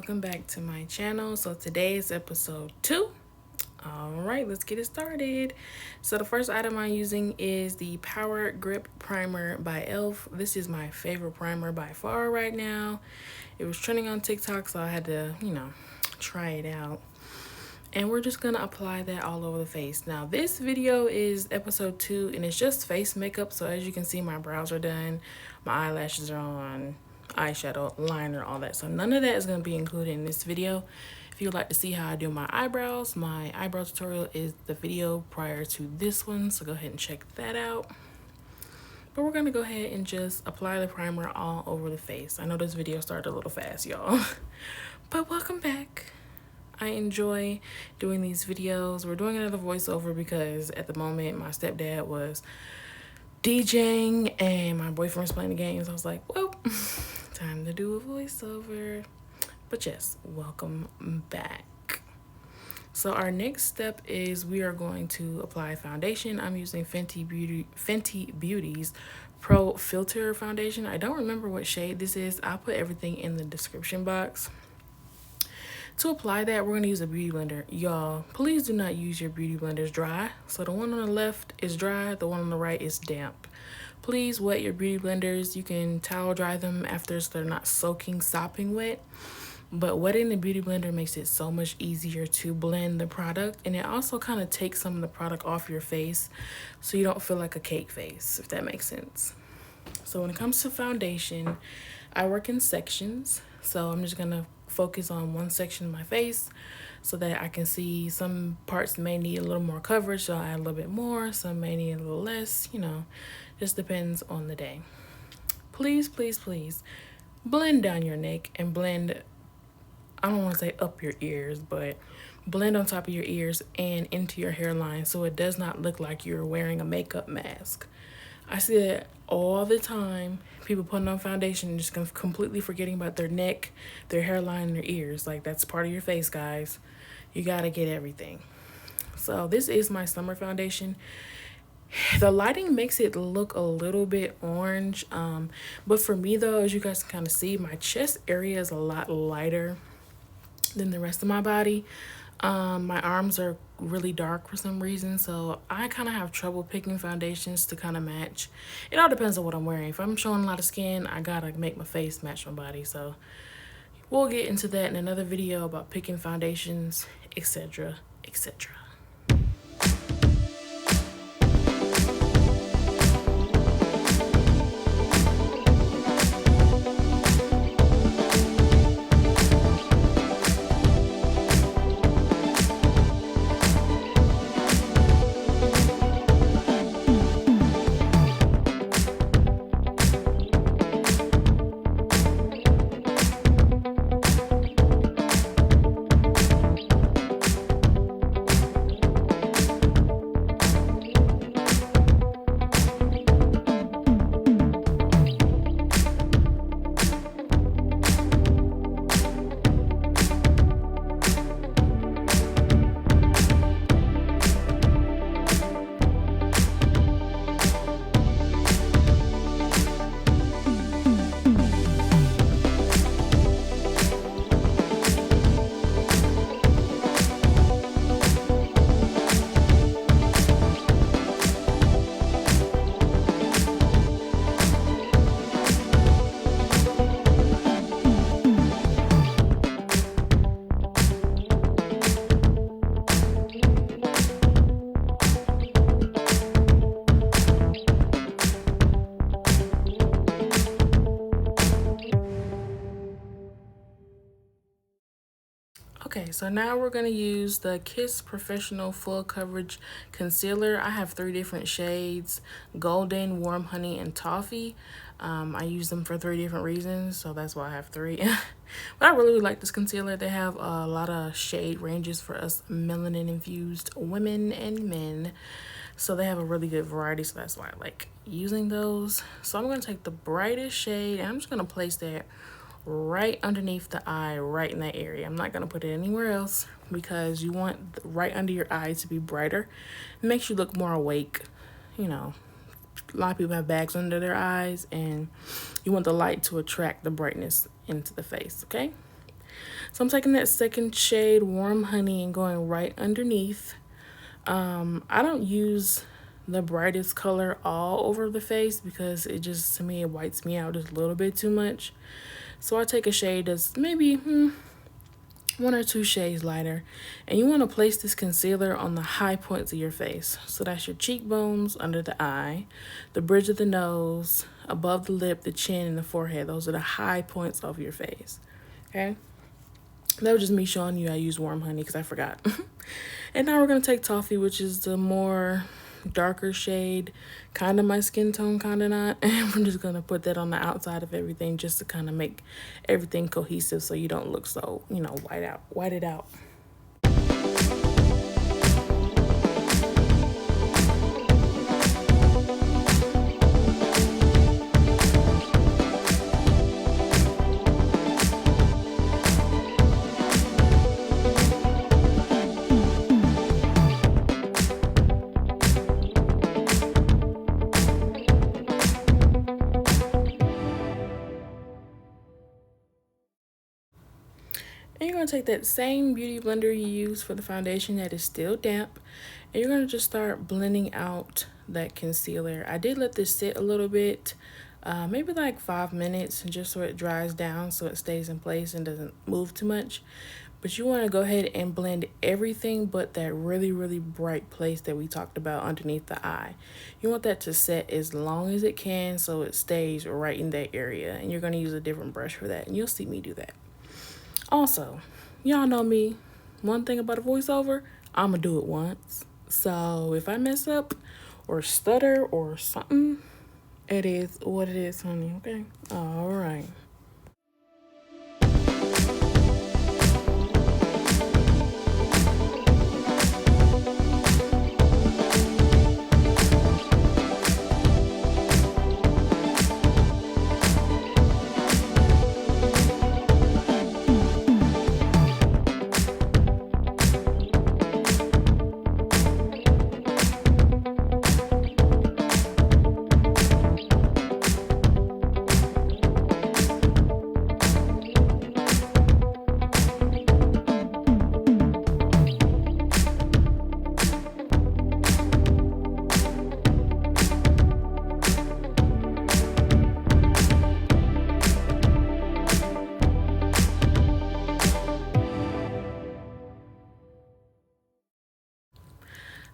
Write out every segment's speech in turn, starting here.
welcome back to my channel. So today is episode 2. All right, let's get it started. So the first item I'm using is the Power Grip Primer by E.L.F. This is my favorite primer by far right now. It was trending on TikTok, so I had to, try it out. And we're just gonna apply that all over the face. Now this video is episode 2 and it's just face makeup. So as you can see, my brows are done, my eyelashes are on, eyeshadow, liner, all that. So none of that is gonna be included in this video. If you'd like to see how I do my eyebrow tutorial is the video prior to this one. So go ahead and check that out. But we're gonna go ahead and just apply the primer all over the face. I know this video started a little fast, y'all, but welcome back. I enjoy doing these videos. We're doing another voiceover because at the moment my stepdad was DJing and my boyfriend was playing the games. I was like, well, time to do a voiceover. But yes, welcome back. So our next step is we are going to apply foundation. I'm using Fenty Beauty's Pro Filter Foundation. I don't remember what shade this is. I'll put everything in the description box. To apply that, we're going to use a beauty blender. Y'all, please do not use your beauty blenders dry. So the one on the left is dry, the one on the right is damp. Please wet your beauty blenders. You can towel dry them after so they're not soaking, sopping wet. But wetting the beauty blender makes it so much easier to blend the product. And it also kind of takes some of the product off your face so you don't feel like a cake face, if that makes sense. So when it comes to foundation, I work in sections. So I'm just going to focus on one section of my face so that I can see some parts may need a little more coverage, so I'll add a little bit more. Some may need a little less, just depends on the day. Please, please, please blend down your neck and blend, I don't want to say up your ears, but blend on top of your ears and into your hairline so it does not look like you're wearing a makeup mask. I see that all the time. People putting on foundation and just completely forgetting about their neck, their hairline, and their ears. Like, that's part of your face, guys. You gotta get everything. So this is my summer foundation. The lighting makes it look a little bit orange. But for me though, as you guys can kind of see, my chest area is a lot lighter than the rest of my body. My arms are really dark for some reason, so I kind of have trouble picking foundations to kind of match. It all depends on what I'm wearing. If I'm showing a lot of skin, I gotta make my face match my body. So we'll get into that in another video about picking foundations, etc, etc. Okay, so now we're going to use the Kiss Professional Full Coverage Concealer. I have 3 different shades: Golden, Warm Honey, and Toffee. I use them for 3 different reasons, so that's why I have 3. But I really like this concealer. They have a lot of shade ranges for us melanin-infused women and men. So they have a really good variety, so that's why I like using those. So I'm going to take the brightest shade, and I'm just going to place that right underneath the eye, right in that area. I'm not going to put it anywhere else because you want right under your eye to be brighter. It makes you look more awake. A lot of people have bags under their eyes and you want the light to attract the brightness into the face, okay? So I'm taking that second shade, Warm Honey, and going right underneath. I don't use the brightest color all over the face because it just, to me, it whites me out just a little bit too much. So I take a shade that's maybe one or two shades lighter, and you want to place this concealer on the high points of your face. So that's your cheekbones, under the eye, the bridge of the nose, above the lip, the chin, and the forehead. Those are the high points of your face. Okay, that was just me showing you I use Warm Honey because I forgot. And now we're going to take Toffee, which is the more darker shade, kind of my skin tone, kind of not. And we're just going to put that on the outside of everything just to kind of make everything cohesive so you don't look so, whited out. And you're going to take that same beauty blender you used for the foundation that is still damp, and you're going to just start blending out that concealer. I did let this sit a little bit, maybe like 5 minutes, just so it dries down so it stays in place and doesn't move too much. But you want to go ahead and blend everything but that really, really bright place that we talked about underneath the eye. You want that to set as long as it can so it stays right in that area. And you're going to use a different brush for that, and you'll see me do that. Also, y'all know me. One thing about a voiceover, I'm going to do it once. So if I mess up or stutter or something, it is what it is, honey, okay? All right.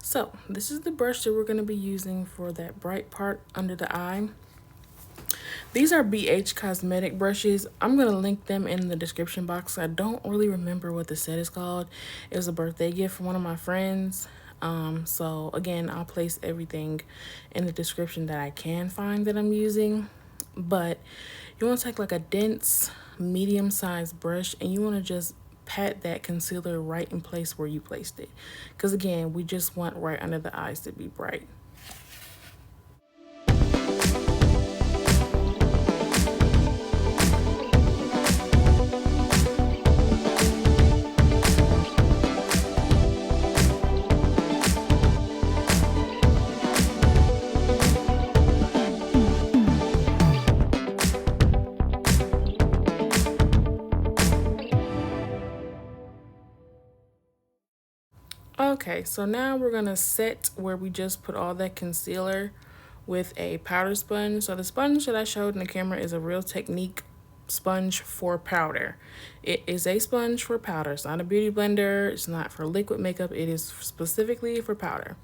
So this is the brush that we're going to be using for that bright part under the eye. These are BH Cosmetic brushes. I'm going to link them in the description box. I don't really remember what the set is called. It was a birthday gift from one of my friends. So again, I'll place everything in the description that I can find that I'm using. But you want to take like a dense, medium-sized brush, and you want to just pat that concealer right in place where you placed it. Because again, we just want right under the eyes to be bright. Okay, so now we're gonna set where we just put all that concealer with a powder sponge. So the sponge that I showed in the camera is a Real Technique sponge for powder. It is a sponge for powder. It's not a beauty blender. It's not for liquid makeup. It is specifically for powder.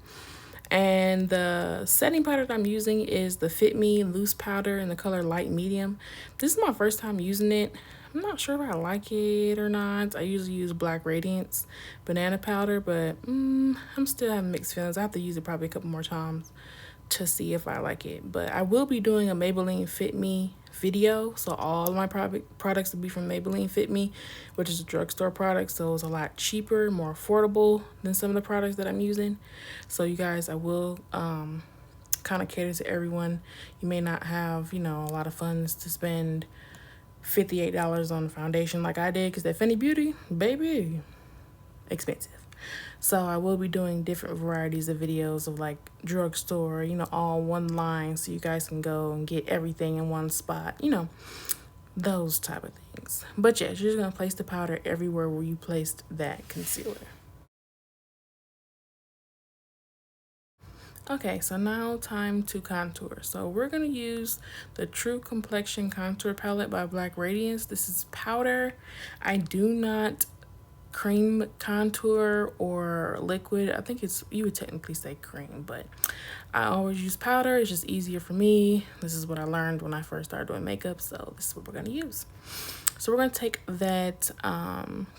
And the setting powder that I'm using is the Fit Me loose powder in the color light medium. This is my first time using it. I'm not sure if I like it or not. I usually use Black Radiance banana powder, but I'm still having mixed feelings. I have to use it probably a couple more times to see if I like it. But I will be doing a Maybelline Fit Me video, so all of my products will be from Maybelline Fit Me, which is a drugstore product, so it's a lot cheaper, more affordable than some of the products that I'm using. So you guys, I will kind of cater to everyone. You may not have, a lot of funds to spend $58 on the foundation like I did, because that Fenty Beauty, baby, expensive. So I will be doing different varieties of videos of like drugstore, all one line, so you guys can go and get everything in one spot, those type of things. But yes, you're just gonna place the powder everywhere where you placed that concealer. Okay, so now time to contour. So we're gonna use the True Complexion Contour Palette by Black Radiance. This is powder. I do not cream contour or liquid. I think it's, you would technically say cream, but I always use powder. It's just easier for me. This is what I learned when I first started doing makeup, so this is what we're gonna use. So we're gonna take that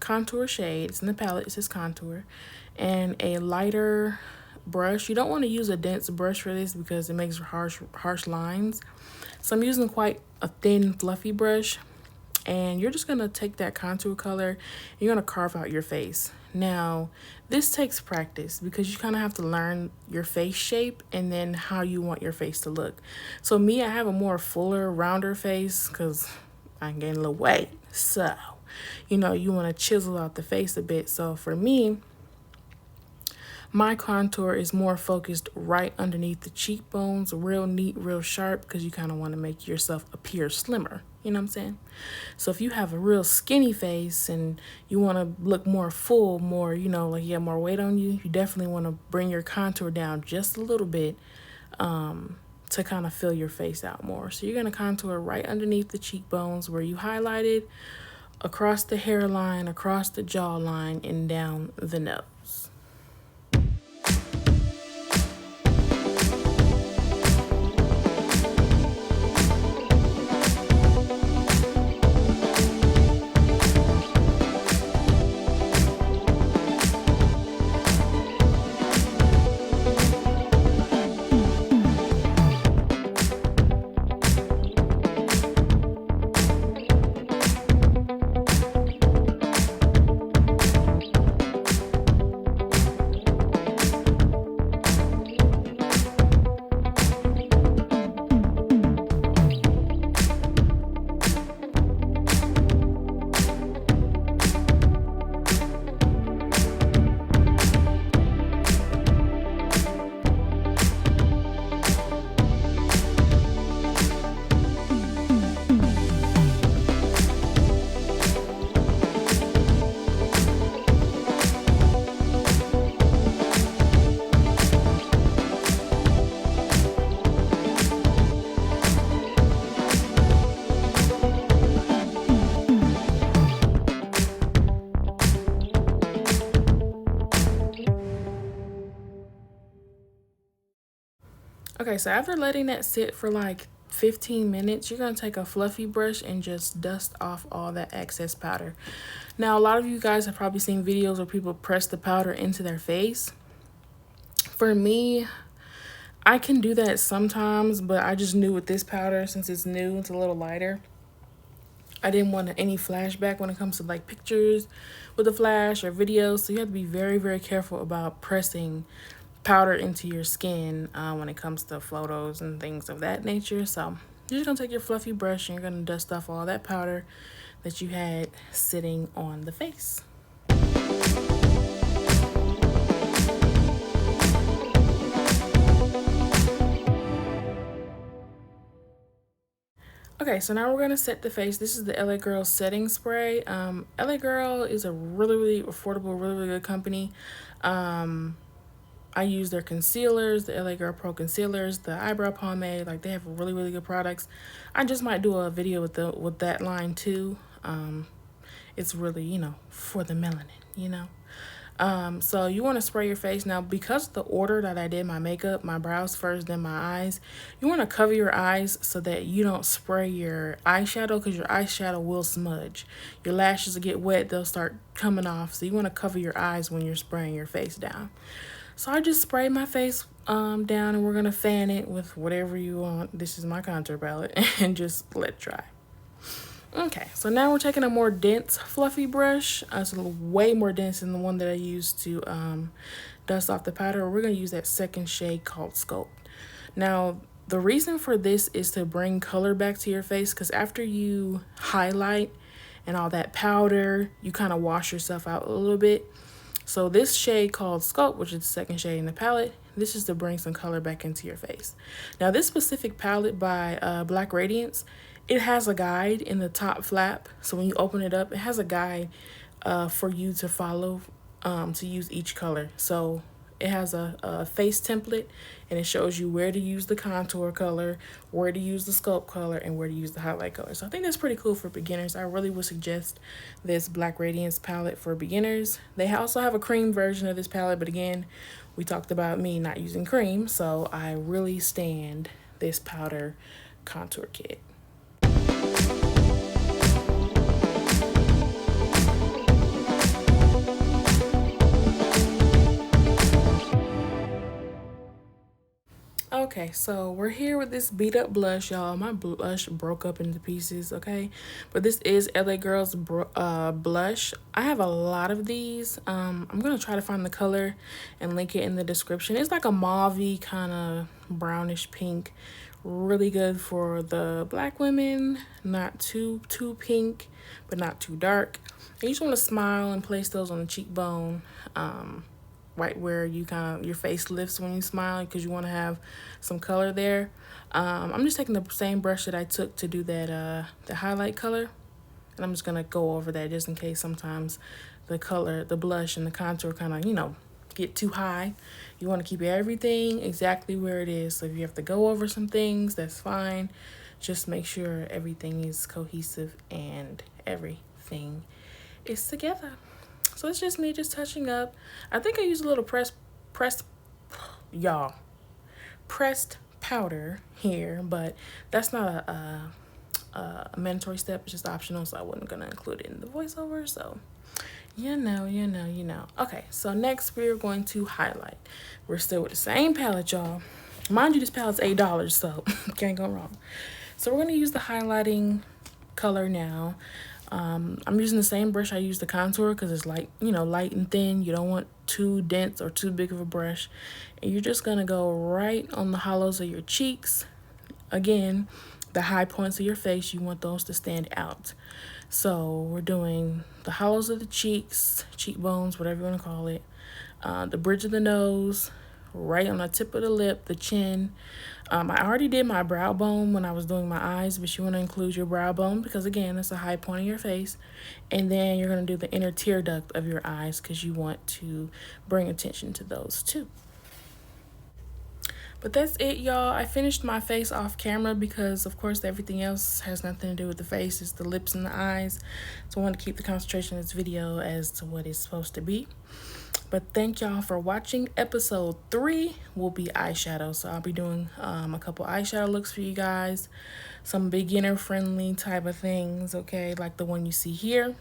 contour shade, it's in the palette, it says contour, and a lighter brush. You don't want to use a dense brush for this because it makes harsh lines. So I'm using quite a thin fluffy brush, and you're just gonna take that contour color, you're gonna carve out your face. Now this takes practice because you kind of have to learn your face shape and then how you want your face to look. So me, I have a more fuller, rounder face because I'm getting a little weight, so you know, you want to chisel out the face a bit. So for me, my contour is more focused right underneath the cheekbones, real neat, real sharp, because you kind of want to make yourself appear slimmer. You know what I'm saying? So if you have a real skinny face and you want to look more full, more, you know, like you have more weight on you, you definitely want to bring your contour down just a little bit to kind of fill your face out more. So you're going to contour right underneath the cheekbones where you highlighted, across the hairline, across the jawline, and down the nose. Okay, so after letting that sit for like 15 minutes, you're going to take a fluffy brush and just dust off all that excess powder. Now, a lot of you guys have probably seen videos where people press the powder into their face. For me, I can do that sometimes, but I just knew with this powder, since it's new, it's a little lighter, I didn't want any flashback when it comes to like pictures with a flash or videos. So you have to be very, very careful about pressing powder into your skin when it comes to photos and things of that nature. So you're just gonna take your fluffy brush and you're gonna dust off all that powder that you had sitting on the face. Okay, so now we're gonna set the face. This is the LA Girl setting spray. LA Girl is a really, really affordable, really, really good company. I use their concealers, the LA Girl Pro concealers, the eyebrow pomade. Like, they have really, really good products. I just might do a video with that line too. It's really, you know, for the melanin, you know. So you want to spray your face. Now, because of the order that I did my makeup, my brows first, then my eyes, you want to cover your eyes so that you don't spray your eyeshadow, because your eyeshadow will smudge. Your lashes will get wet, they'll start coming off. So you want to cover your eyes when you're spraying your face down. So I just sprayed my face down, and we're going to fan it with whatever you want. This is my contour palette, and just let it dry. Okay, so now we're taking a more dense fluffy brush. It's way more dense than the one that I used to dust off the powder. We're going to use that second shade called Sculpt. Now, the reason for this is to bring color back to your face, because after you highlight and all that powder, you kind of wash yourself out a little bit. So this shade called Sculpt, which is the second shade in the palette, this is to bring some color back into your face. Now, this specific palette by Black Radiance, it has a guide in the top flap. So when you open it up, it has a guide for you to follow to use each color. So it has a face template, and it shows you where to use the contour color, where to use the sculpt color, and where to use the highlight color. So I think that's pretty cool for beginners. I really would suggest this Black Radiance palette for beginners. They also have a cream version of this palette, but again, we talked about me not using cream, so I really stand this powder contour kit. Okay, so we're here with this beat up blush, y'all. My blush broke up into pieces, okay? But this is LA Girl's blush. I have a lot of these. I'm going to try to find the color and link it in the description. It's like a mauve-y kind of brownish pink. Really good for the Black women. Not too pink, but not too dark. And you just want to smile and place those on the cheekbone. Right where you your face lifts when you smile, because you want to have some color there. I'm just taking the same brush that I took to do that the highlight color, and I'm just gonna go over that just in case sometimes the color, the blush and the contour kind of, you know, get too high. You want to keep everything exactly where it is. So if you have to go over some things, that's fine. Just make sure everything is cohesive and everything is together. So it's just me just touching up. I think I used a little pressed powder here, but that's not a mandatory step. It's just optional, so I wasn't gonna include it in the voiceover. So you know. Okay, so next we're going to highlight. We're still with the same palette, y'all. Mind you, this palette's $8, so can't go wrong. So we're gonna use the highlighting color now. I'm using the same brush I used the contour, because it's light, you know, light and thin. You don't want too dense or too big of a brush. And you're just gonna go right on the hollows of your cheeks. Again, the high points of your face, you want those to stand out. So we're doing the hollows of the cheeks, cheekbones, whatever you want to call it, the bridge of the nose, right on the tip of the lip, the chin. I already did my brow bone when I was doing my eyes, but you want to include your brow bone because, again, that's a high point of your face. And then you're going to do the inner tear duct of your eyes because you want to bring attention to those too. But that's it, y'all. I finished my face off camera because, of course, everything else has nothing to do with the face. It's the lips and the eyes. So I want to keep the concentration of this video as to what it's supposed to be. But thank y'all for watching. Episode 3 will be eyeshadow. So I'll be doing a couple eyeshadow looks for you guys. Some beginner-friendly type of things, okay? Like the one you see here.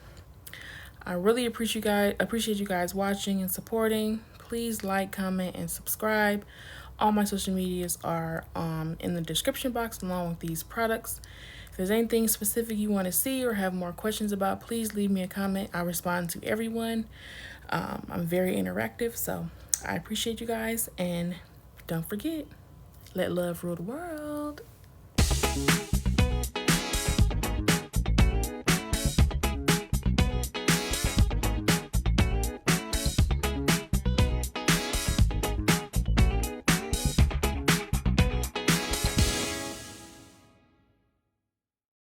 I really appreciate you guys watching and supporting. Please like, comment, and subscribe. All my social medias are in the description box along with these products. If there's anything specific you want to see or have more questions about, please leave me a comment. I respond to everyone. I'm very interactive, so I appreciate you guys. And don't forget, let love rule the world.